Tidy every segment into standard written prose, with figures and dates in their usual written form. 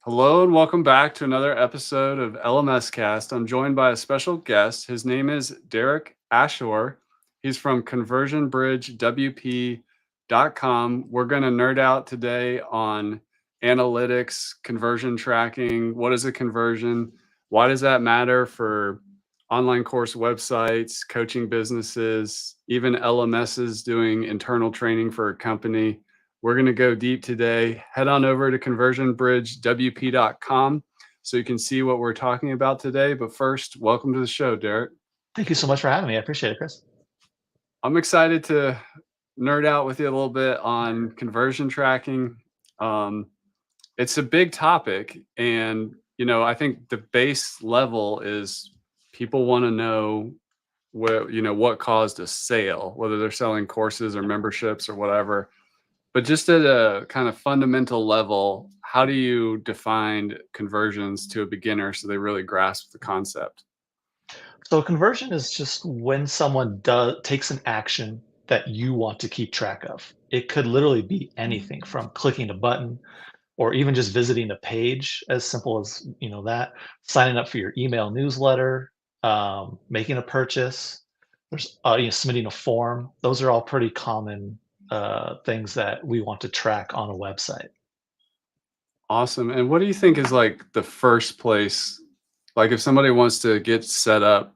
Hello and welcome back to another episode of LMS Cast. I'm joined by a special guest. His name is Derek Ashauer. He's from conversionbridgewp.com. We're going to nerd out today on analytics, conversion tracking. What is a conversion? Why does that matter for online course websites, coaching businesses, even LMSs doing internal training for a company? We're going to go deep today. Head on over to conversionbridgewp.com so you can see what we're talking about today. But first, welcome to the show, Derek. Thank you so much for having me. I appreciate it, Chris. I'm excited to nerd out with you a little bit on conversion tracking. Um, it's a big topic, and I think the base level is people want to know what caused a sale, whether they're selling courses or memberships or whatever. But just at a kind of fundamental level, how do you define conversions to a beginner so they really grasp the concept? So conversion is just when someone does takes an action that you want to keep track of. It could literally be anything from clicking a button or even just visiting a page as simple as that, signing up for your email newsletter, making a purchase, there's submitting a form. Those are all pretty common things that we want to track on a website. Awesome. And what do you think is like the first place, like if somebody wants to get set up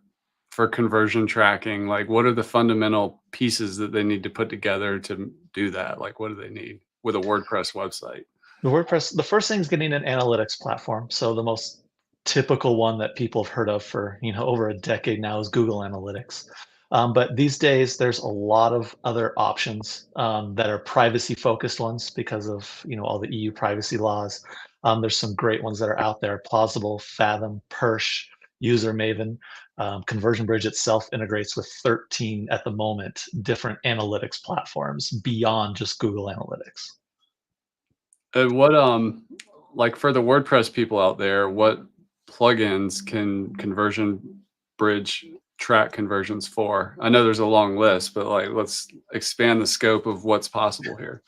for conversion tracking, like what are the fundamental pieces that they need to put together to do that? Like what do they need with a WordPress website? The first thing is getting an analytics platform. So the most typical one that people have heard of for, over a decade now is Google Analytics. But these days, there's a lot of other options that are privacy focused ones because of, all the EU privacy laws. There's some great ones that are out there: Plausible, Fathom, Persh, User Maven. Conversion Bridge itself integrates with 13 at the moment different analytics platforms beyond just Google Analytics. And what like for the WordPress people out there, what plugins can Conversion Bridge track conversions for? I know there's a long list, but like let's expand the scope of what's possible here.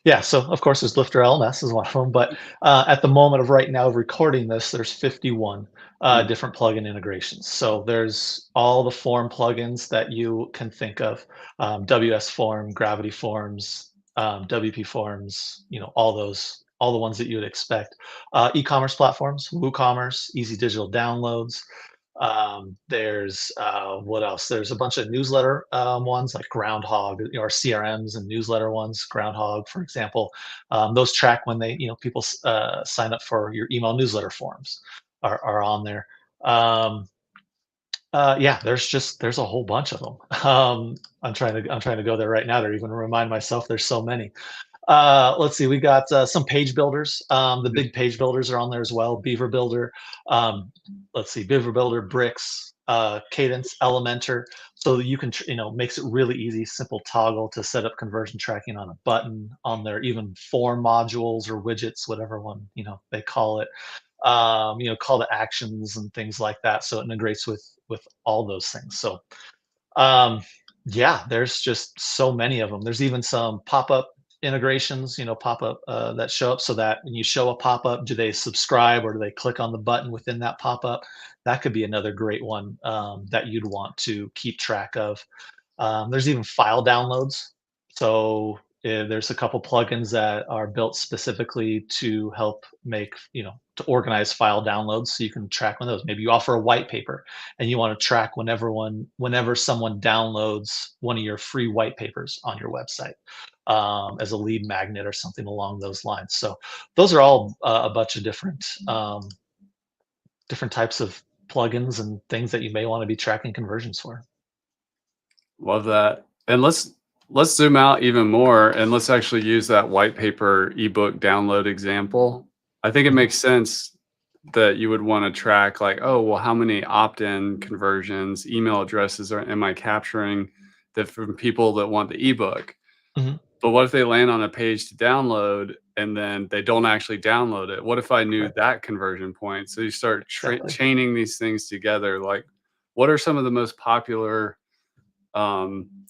Yeah, so of course there's Lifter LMS is one of them, but at the moment of right now of recording this, there's 51 Mm. different plugin integrations. So there's all the form plugins that you can think of: WS Form, Gravity Forms, WP Forms. All the ones that you would expect. E-commerce platforms: WooCommerce, Easy Digital Downloads. There's what else? There's a bunch of newsletter ones like Groundhog, or CRMs and newsletter ones. Groundhog, for example, those track when people sign up for your email newsletter forms are on there. Um, yeah, there's a whole bunch of them. I'm trying to go there right now to even remind myself. There's so many. Let's see, we got some page builders. The big page builders are on there as well. Beaver Builder, um, let's see, Beaver Builder, Bricks, Cadence, Elementor. So that you can, makes it really easy, simple toggle to set up conversion tracking on a button, on their even form modules or widgets, whatever one, they call it. Call to actions and things like that. So it integrates with all those things. So um, yeah, there's just so many of them. There's even some pop-up integrations, pop-up that show up so that when you show a pop-up, do they subscribe or do they click on the button within that pop-up? That could be another great one that you'd want to keep track of. There's even file downloads. So there's a couple plugins that are built specifically to help to organize file downloads so you can track one of those. Maybe you offer a white paper and you want to track whenever someone downloads one of your free white papers on your website as a lead magnet or something along those lines. So those are all a bunch of different types of plugins and things that you may want to be tracking conversions for. Love that. And let's zoom out even more and let's actually use that white paper ebook download example. I think it Mhm. makes sense that you would want to track like, oh, well, how many opt-in conversions, email addresses am I capturing that from people that want the ebook? Mhm. But what if they land on a page to download and then they don't actually download it? What if I knew Right. that conversion point? So you start Exactly. chaining these things together. Like, what are some of the most popular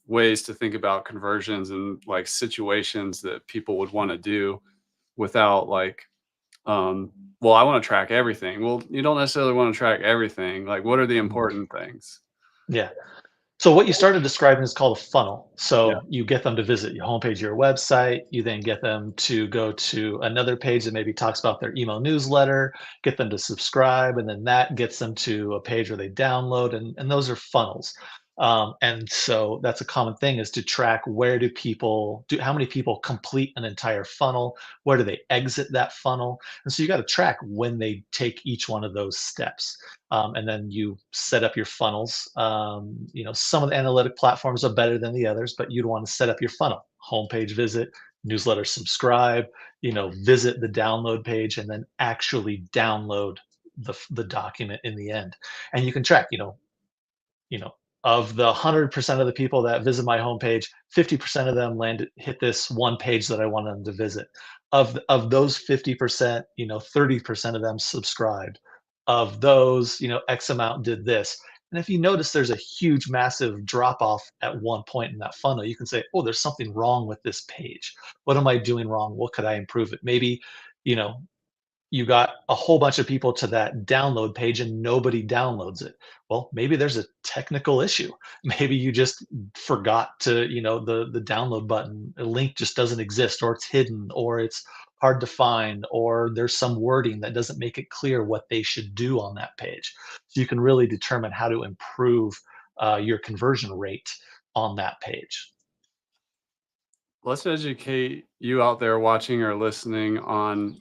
ways to think about conversions and like situations that people would want to do without like well, I want to track everything. Well, you don't necessarily want to track everything. Like, what are the Mhm. important things? Yeah. So what you started describing is called a funnel. Yeah. So you get them to visit your homepage, your website. You then get them to go to another page that maybe talks about their email newsletter, get them to subscribe, and then that gets them to a page where they download, and those are funnels. And so that's a common thing is to track where do people do how many people complete an entire funnel, where do they exit that funnel, and so you got to track when they take each one of those steps. And then you set up your funnels. Some of the analytic platforms are better than the others, but you'd want to set up your funnel: homepage visit, newsletter subscribe, visit the download page, and then actually download the document in the end. And you can track, you know, of the 100% of the people that visit my homepage, 50% of them hit this one page that I want them to visit. Of those 50%, 30% of them subscribed. Of those, X amount did this. And if you notice there's a huge, massive drop off at one point in that funnel, you can say, oh, there's something wrong with this page. What am I doing wrong? What could I improve it? Maybe, you know, you got a whole bunch of people to that download page and nobody downloads it. Well, maybe there's a technical issue. Maybe you just forgot to, the download button, a link just doesn't exist, or it's hidden, or it's hard to find, or there's some wording that doesn't make it clear what they should do on that page. So you can really determine how to improve your conversion rate on that page. Let's educate you out there watching or listening on,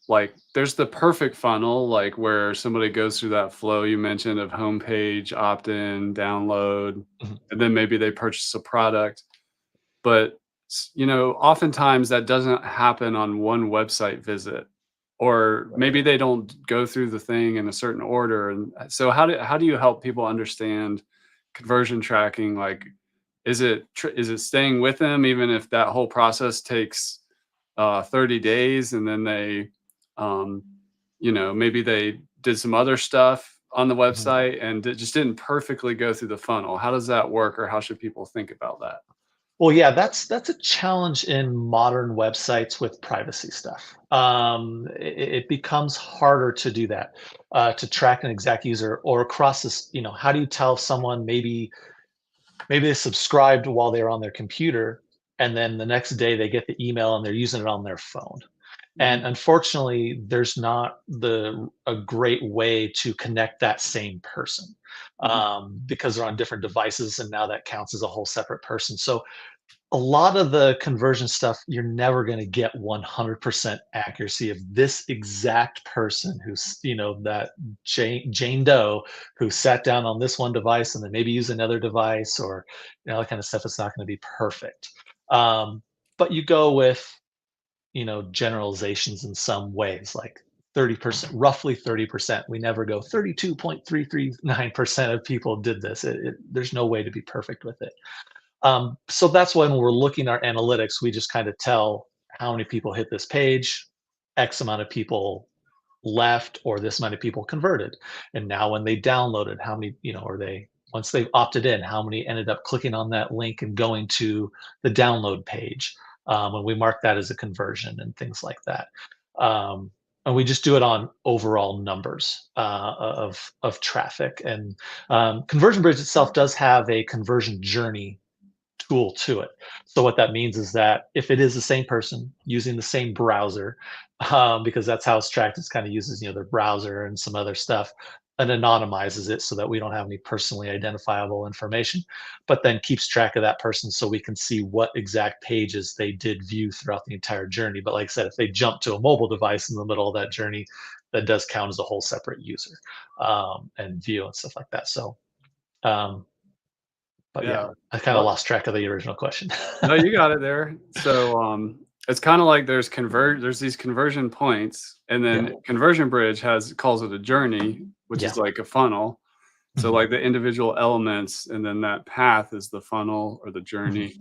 like, there's the perfect funnel, like where somebody goes through that flow you mentioned of homepage, opt-in, download, Mhm. and then maybe they purchase a product. But oftentimes that doesn't happen on one website visit, or Right. maybe they don't go through the thing in a certain order. And so, how do you help people understand conversion tracking? Like, is it staying with them even if that whole process takes 30 days, and then they, um, maybe they did some other stuff on the Mhm. website and it just didn't perfectly go through the funnel? How does that work, or how should people think about that? Well, yeah, that's a challenge in modern websites with privacy stuff. It becomes harder to do that, to track an exact user or across this. How do you tell if someone maybe they subscribed while they were on their computer, and then the next day they get the email and they're using it on their phone? And Mhm. unfortunately, there's not a great way to connect that same person, Mhm. because they're on different devices, and now that counts as a whole separate person. So a lot of the conversion stuff, you're never going to get 100% accuracy of this exact person who's, that Jane Doe who sat down on this one device and then maybe use another device, or, that kind of stuff. It's not going to be perfect. Um, but you go with, generalizations in some ways, like 30%, roughly 30%. We never go 32.339% of people did this. There's no way to be perfect with it. So that's when we're looking at our analytics, we just kind of tell how many people hit this page, X amount of people left, or this amount of people converted. And now when they downloaded, how many, or once they've opted in, how many ended up clicking on that link and going to the download page. And we mark that as a conversion and things like that. Um, and we just do it on overall numbers of traffic. And Conversion Bridge itself does have a conversion journey tool to it. So what that means is that if it is the same person using the same browser, because that's how it's tracked, it's kind of uses their browser and some other stuff, and anonymizes it so that we don't have any personally identifiable information, but then keeps track of that person so we can see what exact pages they did view throughout the entire journey. But like I said, if they jump to a mobile device in the middle of that journey, that does count as a whole separate user, and view and stuff like that. So um, but yeah, Yeah. I kind of What? lost track of the original question. No, you got it there. So, it's kinda like there's these conversion points, and Yeah, then Conversion Bridge calls it a journey, which yeah, is like a funnel. So, mhm, like, the individual elements, and then that path is the funnel or the mhm, journey.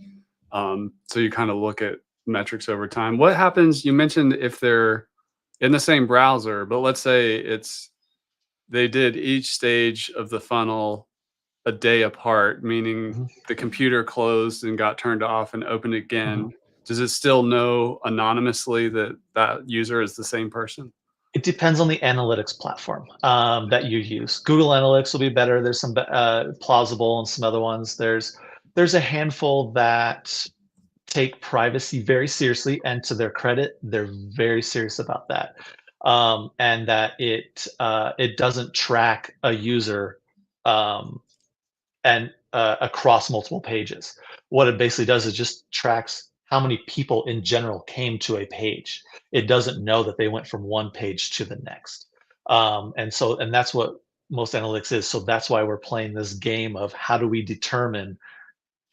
So you kinda look at metrics over time. What happens, you mentioned if they're in the same browser, but let's say they did each stage of the funnel a day apart, meaning mhm, the computer closed and got turned off and opened mhm. again. Does it still know anonymously that that user is the same person? It depends on the analytics platform that you use. Google Analytics will be better. There's some plausible and some other ones. There's a handful that take privacy very seriously, and to their credit, they're very serious about that. And that it doesn't track a user um, and across multiple pages. What it basically does is just tracks how many people in general came to a page. It doesn't know that they went from one page to the next. And that's what most analytics is. So that's why we're playing this game of how do we determine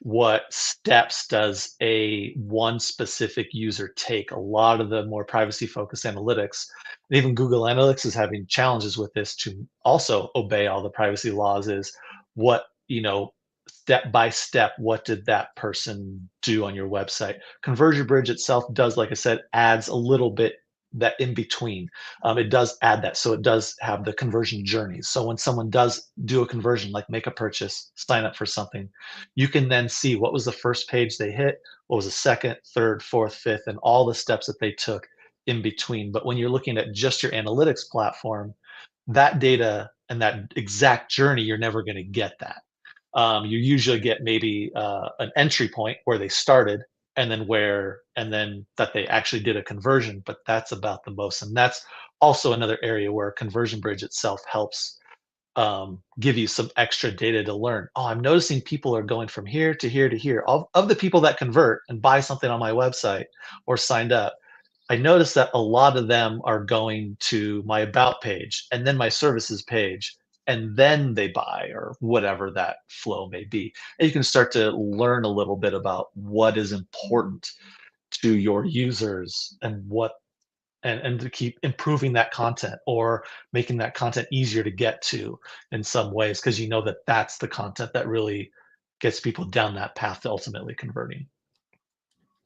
what steps does a one specific user take. A lot of the more privacy focused analytics, and even Google Analytics is having challenges with this to also obey all the privacy laws, is what, step by step, what did that person do on your website. Conversion Bridge itself does, like I said, adds a little bit that in between. It does add that, so it does have the conversion journeys. So when someone does do a conversion, like make a purchase, sign up for something, you can then see what was the first page they hit, what was the second, third, fourth, fifth, and all the steps that they took in between. But when you're looking at just your analytics platform, that data and that exact journey, you're never going to get that. You usually get maybe an entry point where they started, and then that they actually did a conversion, but that's about the most. And that's also another area where Conversion Bridge itself helps give you some extra data to learn. Oh, I'm noticing people are going from here to here to here. Of the people that convert and buy something on my website or signed up, I noticed that a lot of them are going to my about page and then my services page, and then they buy or whatever that flow may be. And you can start to learn a little bit about what is important to your users and and to keep improving that content or making that content easier to get to in some ways, because you know that that's the content that really gets people down that path to ultimately converting.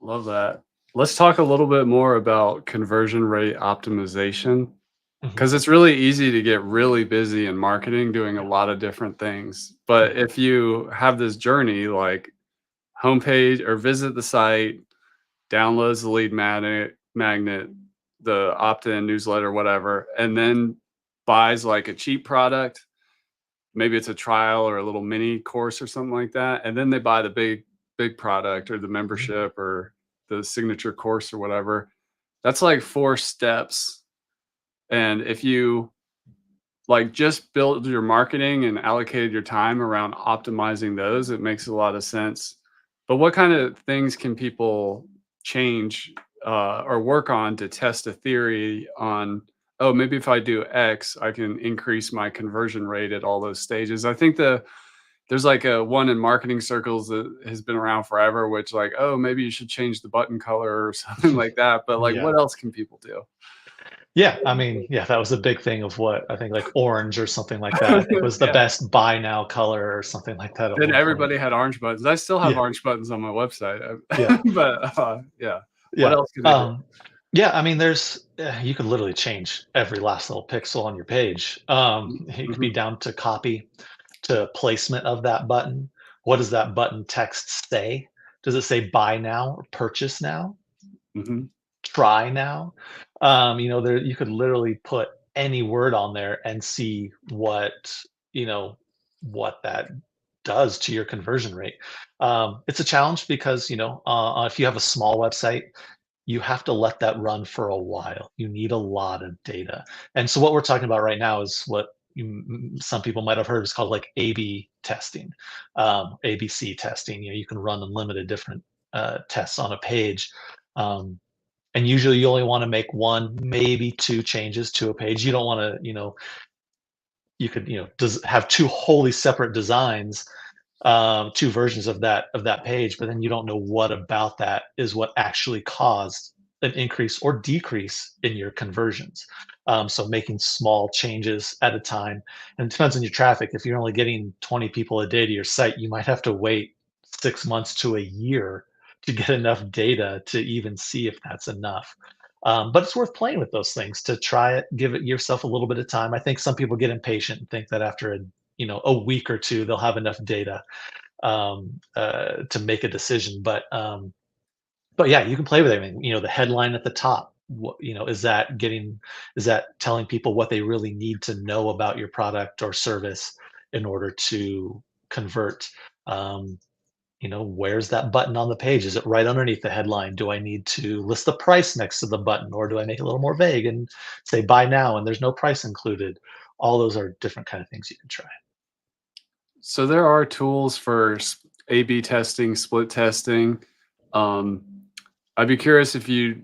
Love that. Let's talk a little bit more about conversion rate optimization Mhm. because it's really easy to get really busy in marketing doing a Yeah. lot of different things. But Mhm. if you have this journey like homepage or visit the site, downloads the lead magnet, the opt-in newsletter, whatever, and then buys like a cheap product, maybe it's a trial or a little mini course or something like that, and then they buy the big product or the Mhm. membership or the signature course or whatever. That's like 4 steps, and if you, like, just build your marketing and allocated your time around optimizing those, it makes a lot of sense. But what kind of things can people change, or work on to test a theory on, oh, maybe if I do X, I can increase my conversion rate at all those stages? I think there's like a one in marketing circles that has been around forever, which like, oh, maybe you should change the button color or something like that. But like, Yeah. what else can people do? Yeah, I mean, yeah, that was a big thing of what I think, like orange or something like that, I think was the Yeah. best buy now color or something like that at Then one point. everybody had orange buttons. I still have Yeah, orange buttons on my website, yeah, but, yeah. What yeah. else can they do? Yeah, I mean, you could literally change every last little pixel on your page. It could be Mhm, down to copy, to placement of that button. What does that button text say? Does it say buy now or purchase now? mhm. Try now? There you could literally put any word on there and see you know, what that does to your conversion rate. It's a challenge because, if you have a small website, you have to let that run for a while. You need a lot of data. And so what we're talking about right now is what some people might have heard is called like A/B testing, ABC testing. You can run unlimited different tests on a page. Um, and usually you only want to make one, maybe two changes to a page. You don't want to, you could, have two wholly separate designs, two versions of that page, but then you don't know what about that is what actually caused an increase or decrease in your conversions. So making small changes at a time, and it depends on your traffic. If you're only getting 20 people a day to your site, you might have to wait 6 months to a year to get enough data to even see if that's enough. But it's worth playing with those things to try it, give it yourself a little bit of time. I think some people get impatient and think that after a week or two they'll have enough data to make a decision. But yeah, you can play with everything. The headline at the top. what, is that telling people what they really need to know about your product or service in order to convert? Um, where's that button on the page? Is it right underneath the headline? Do I need to list the price next to the button, or do I make it a little more vague and say buy now and there's no price included? All those are different kind of things you can try. So there are tools for A/B testing, split testing. Um, I'd be curious if you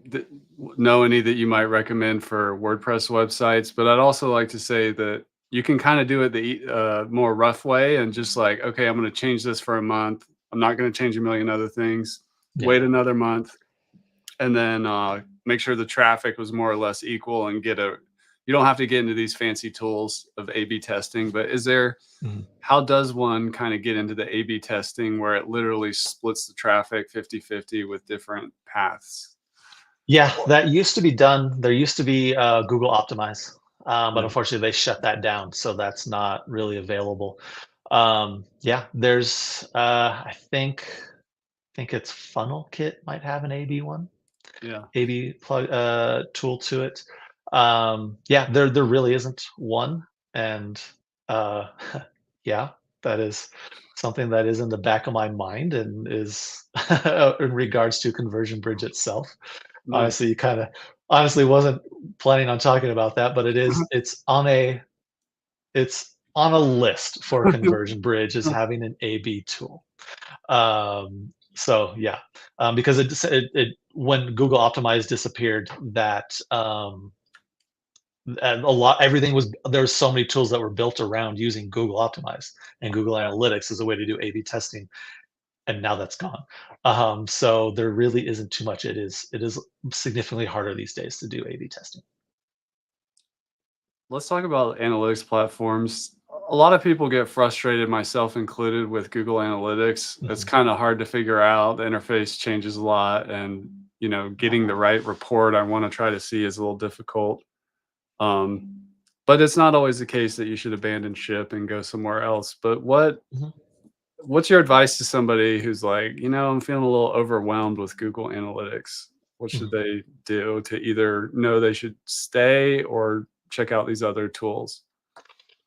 know any that you might recommend for WordPress websites, but I'd also like to say that you can kind of do it the more rough way and just like, okay, I'm going to change this for a month. I'm not going to change a million other things. Yeah. Wait another month, and then make sure the traffic was more or less equal and get a. You don't have to get into these fancy tools of A/B testing, but is there? Mhm. How does one kind of get into the A/B testing where it literally splits the traffic 50-50 with different paths? Yeah, that used to be done. There used to be Google Optimize, but Yeah, unfortunately they shut that down, so that's not really available. Yeah, there's I think it's Funnel Kit might have an A/B one, yeah. A/B plug tool to it. Yeah, there really isn't one, and uh, yeah, that is something that is in the back of my mind and is in regards to Conversion Bridge itself. Nice. Honestly, kind of honestly wasn't planning on talking about that, but it's on a list for Conversion Bridge is having an A/B tool. So yeah, because it when Google Optimize disappeared, that and everything was there's so many tools that were built around using Google Optimize and Google Analytics as a way to do A/B testing, and now that's gone. So there really isn't too much. It is significantly harder these days to do A/B testing. Let's talk about analytics platforms. A lot of people get frustrated, myself included, with Google Analytics. It's Mhm. kind of hard to figure out. The interface changes a lot, and getting the right report I want to try to see is a little difficult. Um, but it's not always the case that you should abandon ship and go somewhere else. But Mhm. what's your advice to somebody who's like, I'm feeling a little overwhelmed with Google Analytics? What should Mhm. they do to either know they should stay or check out these other tools?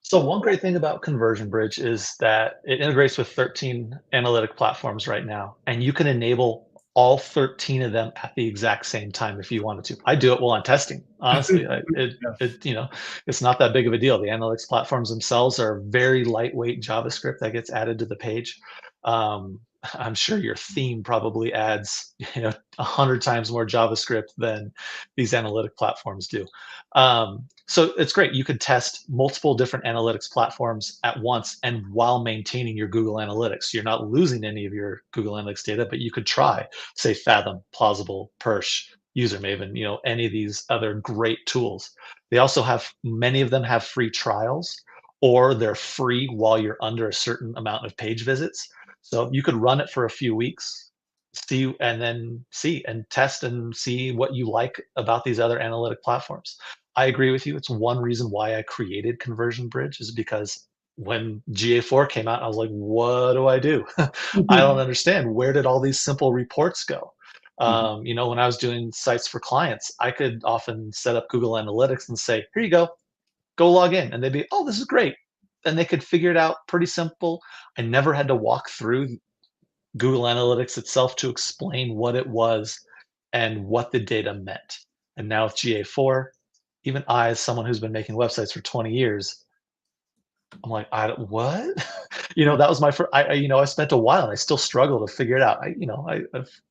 So one great thing about Conversion Bridge is that it integrates with 13 analytic platforms right now, and you can enable all 13 of them at the exact same time if you wanted to. I do it while I'm testing. Honestly, Yeah. it's not that big of a deal. The analytics platforms themselves are very lightweight JavaScript that gets added to the page. Um, I'm sure your theme probably adds 100 times more JavaScript than these analytic platforms do. So it's great. You could test multiple different analytics platforms at once and while maintaining your Google Analytics. You're not losing any of your Google Analytics data, but you could try, say, Fathom, Plausible, Perch, User Maven, any of these other great tools. They also have, many of them have free trials, or they're free while you're under a certain amount of page visits. So you could run it for a few weeks, see, and then see and test and see what you like about these other analytic platforms. I agree with you. It's one reason why I created Conversion Bridge is because when GA4 came out, I was like, what do I do? I don't understand. Where did all these simple reports go? Mhm. When I was doing sites for clients, I could often set up Google Analytics and say, here you go log in. And they'd be, oh, this is great. And they could figure it out pretty simple. I never had to walk through Google Analytics itself to explain what it was and what the data meant. And now with GA4, even I, as someone who's been making websites for 20 years, I'm like, I don't, what? That was my first. I spent a while and I still struggle to figure it out. I've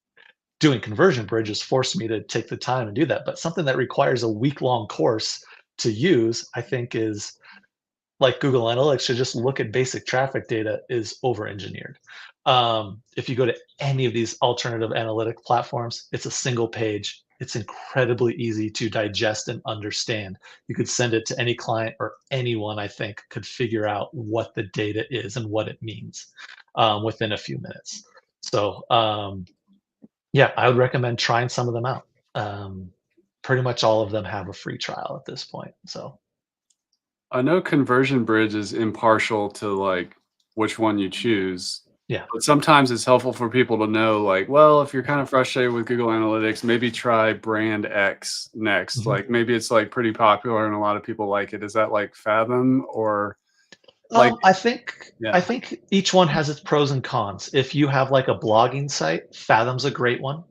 doing Conversion Bridges forced me to take the time and do that. But something that requires a week-long course to use, I think, is like Google Analytics should just look at basic traffic data is over-engineered. If you go to any of these alternative analytic platforms, it's a single page. It's incredibly easy to digest and understand. You could send it to any client or anyone I think could figure out what the data is and what it means within a few minutes. So yeah, I would recommend trying some of them out. Um, Pretty much all of them have a free trial at this point. So I know Conversion Bridge is impartial to like which one you choose. Yeah. But sometimes it's helpful for people to know, like, well, if you're kind of frustrated with Google Analytics, maybe try brand X next. Mhm. Like maybe it's like pretty popular and a lot of people like it. Is that like Fathom or like I yeah. think each one has its pros and cons. If you have like a blogging site, Fathom's a great one.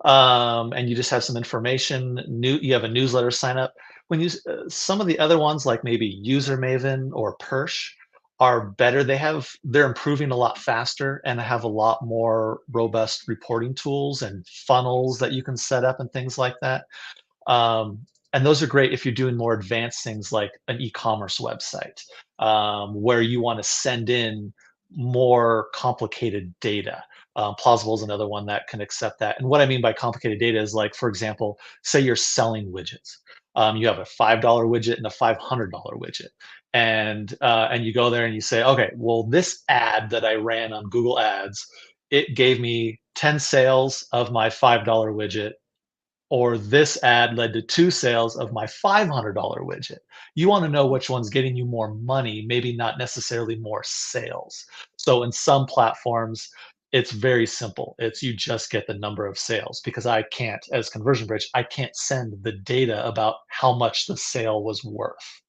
And you just have some information. You have a newsletter sign up. Some of the other ones, like maybe User Maven or Persh, are better. They're improving a lot faster and have a lot more robust reporting tools and funnels that you can set up and things like that. Um, and those are great if you're doing more advanced things like an e-commerce website, where you want to send in more complicated data. Plausible is another one that can accept that. And what I mean by complicated data is like, for example, say you're selling widgets. You have a $5 widget and a $500 widget. And you go there and you say, okay, well, this ad that I ran on Google Ads, it gave me 10 sales of my $5 widget, or this ad led to 2 sales of my $500 widget. You wanna know which one's getting you more money, maybe not necessarily more sales. So in some platforms, it's very simple. It's you just get the number of sales, because I can't, as Conversion Bridge, I can't send the data about how much the sale was worth.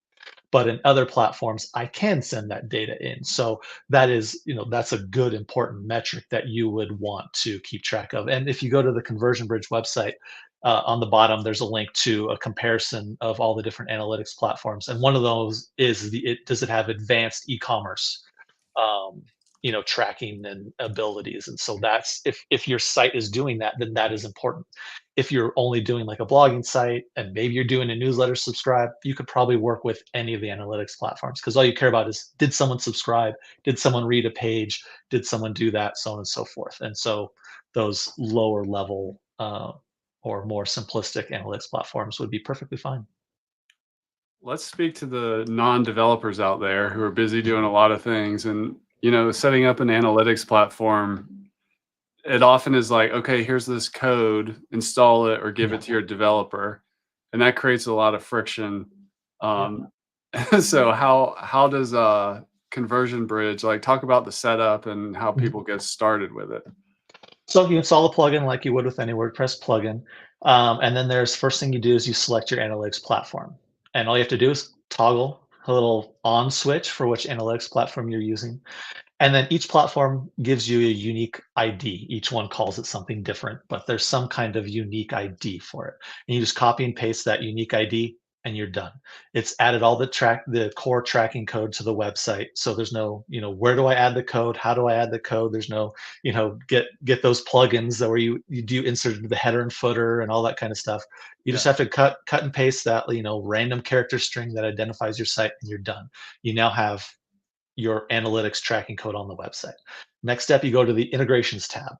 But in other platforms, I can send that data in. So that is, that's a good important metric that you would want to keep track of. And if you go to the Conversion Bridge website, on the bottom, there's a link to a comparison of all the different analytics platforms. And one of those is does it have advanced e-commerce, um, tracking and abilities. And so that's, if your site is doing that, then that is important. If you're only doing like a blogging site and maybe you're doing a newsletter subscribe, you could probably work with any of the analytics platforms, because all you care about is, did someone subscribe? Did someone read a page? Did someone do that? So on and so forth. And so those lower level, or more simplistic analytics platforms would be perfectly fine. Let's speak to the non-developers out there who are busy doing Mhm. a lot of things and, setting up an analytics platform. It often is like, okay, here's this code, install it or give Yeah. it to your developer. And that creates a lot of friction. Yeah. Um, so how does Conversion Bridge like talk about the setup and how Mhm. people get started with it? So you install a plugin like you would with any WordPress plugin. And then there's first thing you do is you select your analytics platform. And all you have to do is toggle a little on switch for which analytics platform you're using. And then each platform gives you a unique ID. Each one calls it something different, but there's some kind of unique ID for it. And you just copy and paste that unique ID and you're done. It's added all the core tracking code to the website. So there's no, where do I add the code? How do I add the code? There's no, get those plugins that where you do insert the header and footer and all that kind of stuff. You Yeah. just have to cut and paste that, random character string that identifies your site and you're done. You now have your analytics tracking code on the website. Next step, you go to the integrations tab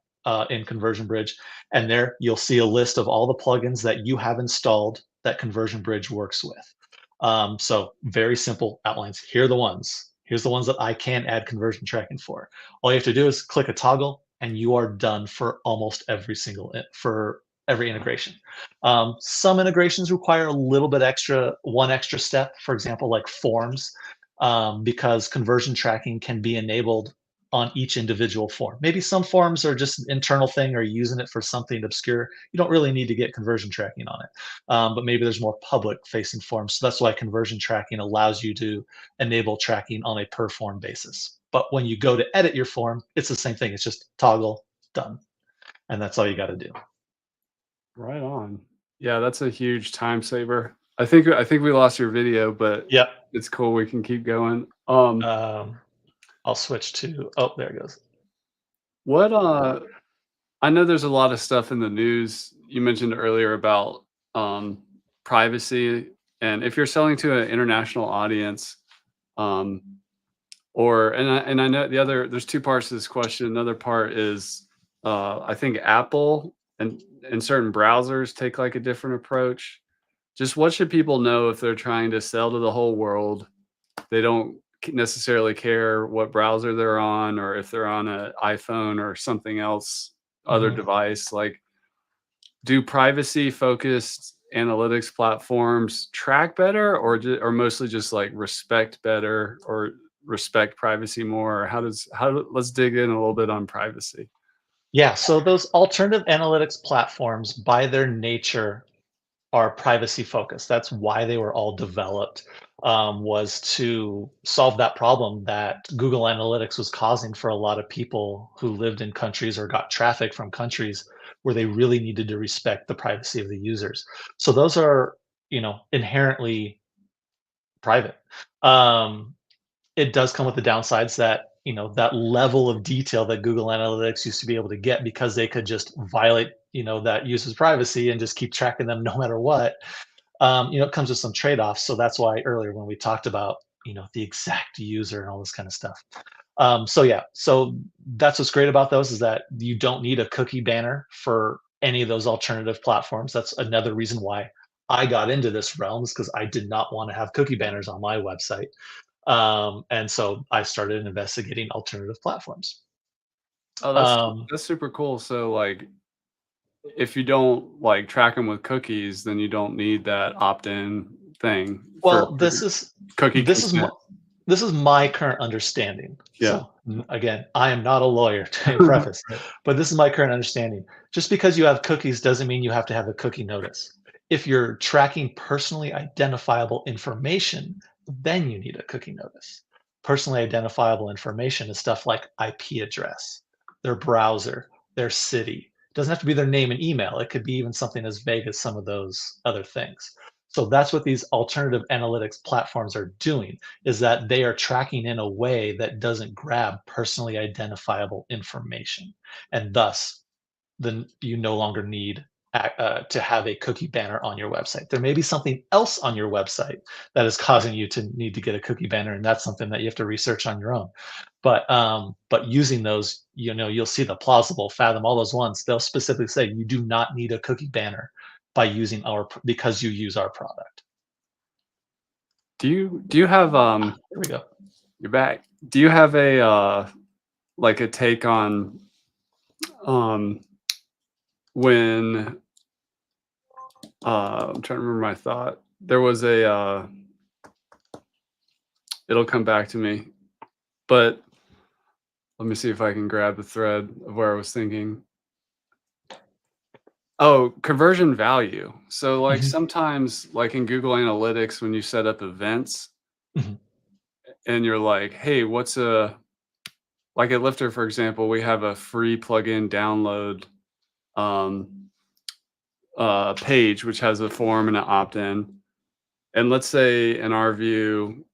in Conversion Bridge, and there you'll see a list of all the plugins that you have installed that Conversion Bridge works with. So very simple outlines. Here are the ones. Here's the ones that I can add conversion tracking for. All you have to do is click a toggle, and you are done for almost for every integration. Some integrations require a little bit one extra step. For example, like forms, because conversion tracking can be enabled on each individual form. Maybe some forms are just an internal thing or using it for something obscure. You don't really need to get conversion tracking on it. But maybe there's more public facing forms. So that's why conversion tracking allows you to enable tracking on a per form basis. But when you go to edit your form, it's the same thing. It's just toggle, done. And that's all you got to do. Right on. Yeah, that's a huge time saver. I think we lost your video, but Yep. it's cool. We can keep going. Um, I'll switch to, oh, there it goes. What I know there's a lot of stuff in the news. You mentioned earlier about um privacy, and if you're selling to an international audience, um and I know there's two parts to this question. Another part is I think Apple and certain browsers take like a different approach. Just what should people know if they're trying to sell to the whole world? They don't necessarily care what browser they're on or if they're on an iPhone or something else, other Mhm. device. Like, do privacy focused analytics platforms track better or mostly just like respect better? Or respect privacy more? Or let's dig in a little bit on privacy. Yeah, so those alternative analytics platforms, by their nature, are privacy focused. That's why they were all developed, was to solve that problem that Google Analytics was causing for a lot of people who lived in countries or got traffic from countries where they really needed to respect the privacy of the users. So those are, inherently private. Um, it does come with the downsides that, that level of detail that Google Analytics used to be able to get because they could just violate, that user's privacy and just keep tracking them no matter what. It comes with some trade-offs. So that's why earlier when we talked about, the exact user and all this kind of stuff. So yeah, so that's what's great about those is that you don't need a cookie banner for any of those alternative platforms. That's another reason why I got into this realm is because I did not want to have cookie banners on my website. And so I started investigating alternative platforms. Oh, Um, that's super cool. So, like, if you don't, like, track them with cookies, then you don't need that opt-in thing for well, cookie this is my consent. this is my current understanding. Yeah. So again, I am not a lawyer to preface, Right. but this is my current understanding. Just because you have cookies doesn't mean you have to have a cookie notice. If you're tracking personally identifiable information, then you need a cookie notice. Personally identifiable information is stuff like IP address, their browser, their city. It doesn't have to be their name and email. It could be even something as vague as some of those other things. So that's what these alternative analytics platforms are doing is that they are tracking in a way that doesn't grab personally identifiable information. And thus, then you no longer need to have a cookie banner on your website. There may be something else on your website that is causing you to need to get a cookie banner, and that's something that you have to research on your own. But using those, you'll see the plausible, Fathom, all those ones. They'll specifically say you do not need a cookie banner by using because you use our product. Do you have, There we go. you're back. Do you have like, a take on, um, when, I'm trying to remember my thought. There was it'll come back to me, but let me see if I can grab the thread of where I was thinking. Oh, conversion value. So, like, Mhm, sometimes, like, in Google Analytics, when you set up events mhm, and you're like, "Hey, what's a" like, at Lifter, for example, we have a free plugin download, um, page, which has a form and an opt-in. And let's say in our view,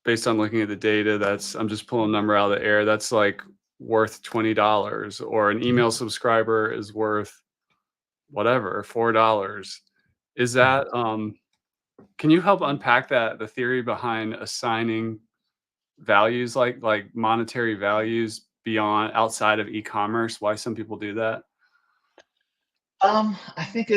based on looking at the data, that's I'm just pulling a number out of the air, that's, like, worth $20, or an mhm, email subscriber is worth whatever, $4. Is mhm. that, can you help unpack the theory behind assigning values, like monetary values beyond outside of e-commerce, why some people do that? I think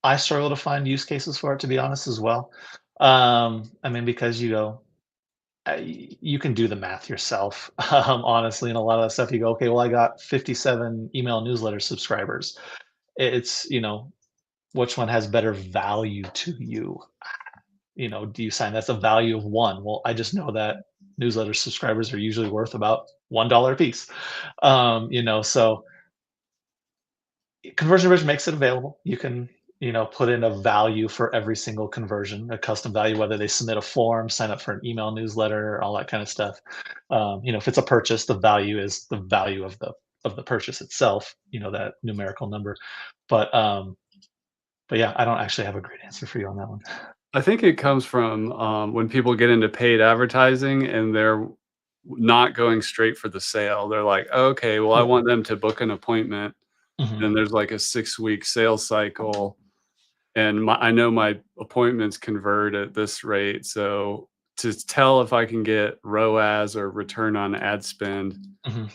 I struggle to find use cases for it, to be honest, as well. I mean, because you can do the math yourself. Honestly, and a lot of that stuff, you go, okay, well, I got 57 email newsletter subscribers. It's, which one has better value to you? Do you sign that's a value of one? Well, I just know that newsletter subscribers are usually worth about $1 a piece. So Conversion Bridge makes it available. You can, put in a value for every single conversion, a custom value, whether they submit a form, sign up for an email newsletter, all that kind of stuff. If it's a purchase, the value is the value of the purchase itself. That numerical number. But um, but yeah, I don't actually have a great answer for you on that one. I think it comes from, when people get into paid advertising and they're not going straight for the sale. They're like, "Okay, well, I Yeah. want them to book an appointment," Hmm. and there's like a 6-week sales cycle, and I know my appointments convert at this rate, so to tell if I can get ROAS or return on ad spend, Hmm.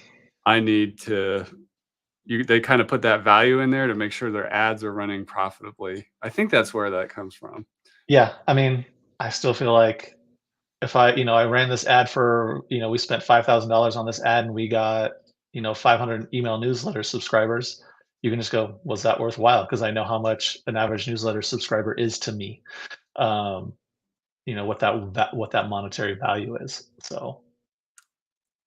I need to they kinda put that value in there to make sure their ads are running profitably. I think that's where that comes from. Yeah. I mean, I still feel like if I ran this ad for, we spent $5,000 on this ad and we got, 500 email newsletter subscribers, you can just go, was that worthwhile? Because I know how much an average newsletter subscriber is to me. Um, what that monetary value is. So,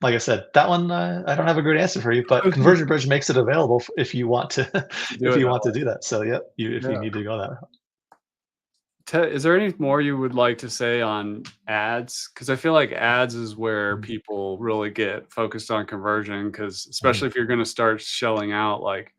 like I said, that one I don't have a great answer for you, but Conversion Bridge makes it available if you want to Do if it you that want to way. do that. So, yeah, if you Yeah. need to go that route. Is there any more you would like to say on ads? Because I feel like ads is where Mhm. people really get focused on conversion. Because Mhm. especially if you're going to start shelling out like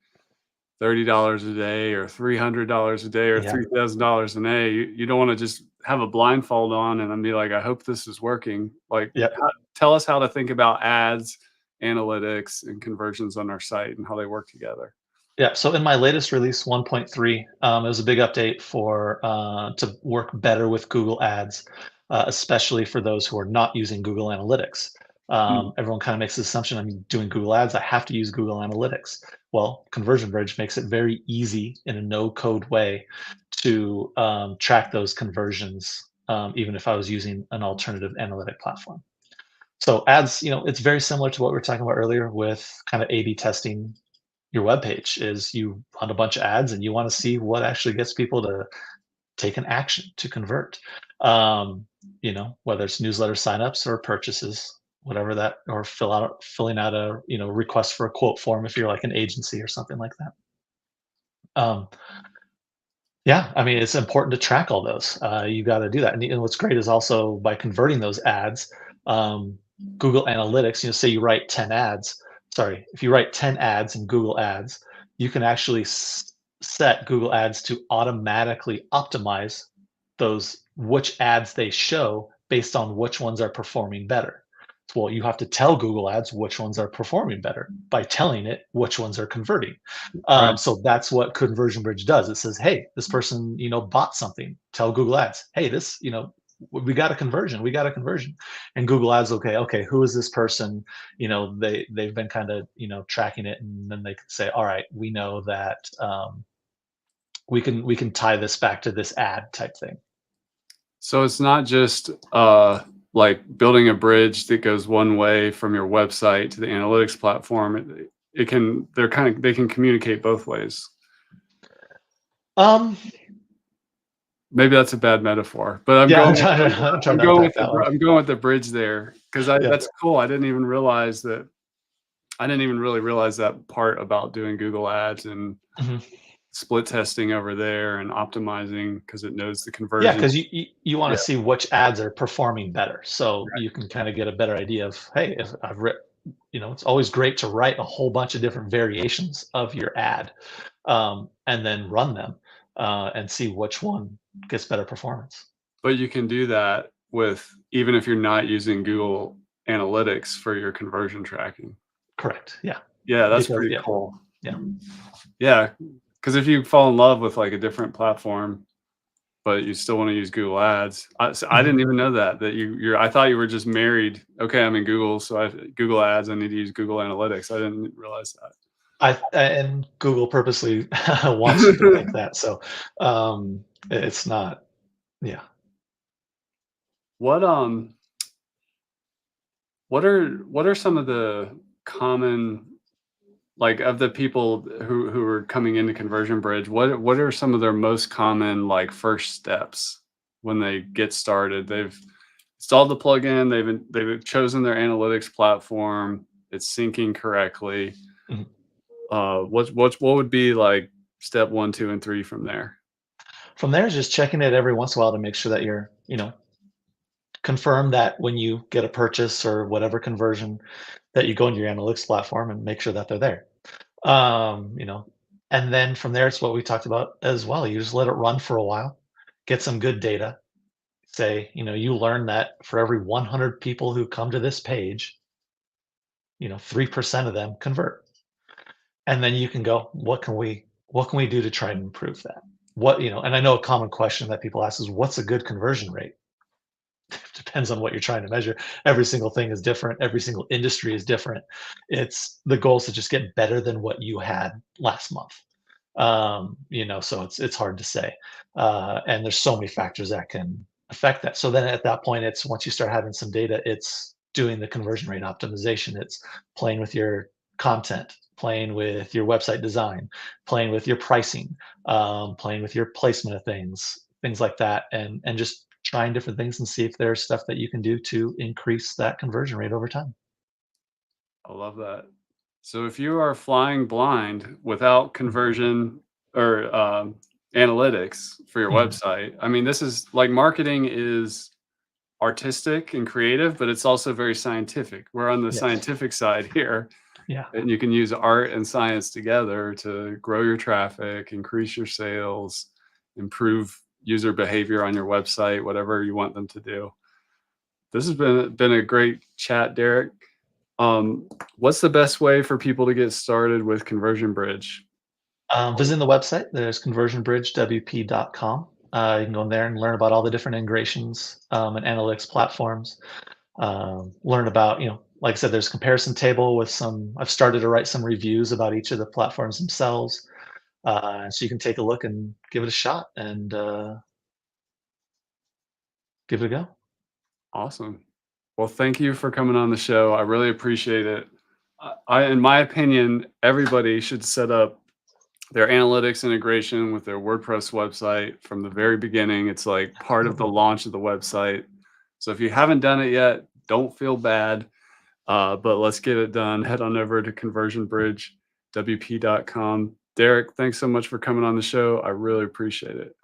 $30 a day or $300 a day or Yeah. $3,000 a day, you don't want to just have a blindfold on and then be like, I hope this is working. Like, Yeah. tell us how to think about ads, analytics, and conversions on our site and how they work together. Yeah, so in my latest release, 1.3, it was a big update for to work better with Google Ads, especially for those who are not using Google Analytics. Mm, Everyone kind of makes the assumption I'm doing Google Ads, I have to use Google Analytics. Well, Conversion Bridge makes it very easy in a no-code way to track those conversions, even if I was using an alternative analytic platform. So ads, it's very similar to what we were talking about earlier with kind of A/B testing your web page is you run a bunch of ads and you want to see what actually gets people to take an action to convert. Um, whether it's newsletter signups or purchases, whatever that, or filling out a request for a quote form if you're like an agency or something like that. Um, yeah, I mean, it's important to track all those. You got to do that. And what's great is also by converting those ads, um, Google Analytics, say you write 10 ads. Sorry, if you write 10 ads in Google Ads, you can actually set Google Ads to automatically optimize those, which ads they show based on which ones are performing better. Well, you have to tell Google Ads which ones are performing better by telling it which ones are converting. right. So that's what Conversion Bridge does. It says, hey, this person, bought something. Tell Google Ads, hey, this, we got a conversion. We got a conversion. And Google Ads, okay, who is this person? They've been kind of tracking it, and then they can say, all right, we know that we can tie this back to this ad type thing. So it's not just like building a bridge that goes one way from your website to the analytics platform. It can they can communicate both ways. Um, Maybe that's a bad metaphor, but yeah, I'm trying to unpack that one. I'm going with the bridge there because I Yeah. that's cool. I didn't even really realize that part about doing Google Ads and Mhm. split testing over there and optimizing because it knows the Yeah, conversion. because you want Yeah, to see which ads are performing better, so right. you can kind of get a better idea of, hey, if I've written, it's always great to write a whole bunch of different variations of your ad, and then run them and see which one gets better performance. But you can do that with even if you're not using Google Analytics for your conversion tracking. Correct. Yeah. Yeah, that's Because pretty yeah, cool. yeah. Yeah, because if you fall in love with, like, a different platform, but you still wanna use Google Ads I Mhm. didn't even know that you're I thought you were just married, "Okay, I'm in Google, so I Google Ads, I need to use Google Analytics." I didn't realize that. And Google purposely wants you to think that. So it's not. Yeah. What, what are some of the common like, of the people who are coming into Conversion Bridge, what are some of their most common, like, first steps when they get started? They've installed the plugin, they've chosen their analytics platform, it's syncing correctly. Mhm. What would be, like, step 1, 2, and 3 from there? From there, just checking it every once in a while to make sure that you're, confirm that when you get a purchase or whatever conversion that you go into your analytics platform and make sure that they're there. Um, you know, and then from there, it's what we talked about as well. You just let it run for a while, get some good data. Say, you learn that for every 100 people who come to this page, 3% of them convert. And then you can go, what can we do to try and improve that? And I know a common question that people ask is, what's a good conversion rate? Depends on what you're trying to measure. Every single thing is different. Every single industry is different. It's the goal is to just get better than what you had last month. So it's hard to say, and there's so many factors that can affect that. So then at that point, it's once you start having some data, it's doing the conversion rate optimization. It's playing with your content, playing with your website design, playing with your pricing, playing with your placement of things like that, and just trying different things and see if there's stuff that you can do to increase that conversion rate over time. I love that. So if you are flying blind without Mhm. conversion or analytics for your Mhm. website, I mean, this is like marketing is artistic and creative, but it's also very scientific. We're on the Yes. scientific side here, Yeah. and you can use art and science together to grow your traffic, increase your sales, improve user behavior on your website, whatever you want them to do. This has been a great chat, Derek. What's the best way for people to get started with Conversion Bridge? Visiting the website, there's conversionbridgewp.com. You can go in there and learn about all the different integrations and analytics platforms. Learn about, like I said, there's a comparison table with some. I've started to write some reviews about each of the platforms themselves, so you can take a look and give it a shot and give it a go. Awesome. Well, thank you for coming on the show. I really appreciate it. In my opinion, everybody should set up their analytics integration with their WordPress website from the very beginning. It's like part of the Absolutely. launch of the website. So if you haven't done it yet, don't feel bad. But let's get it done. Head on over to conversionbridgewp.com. Derek, thanks so much for coming on the show. I really appreciate it.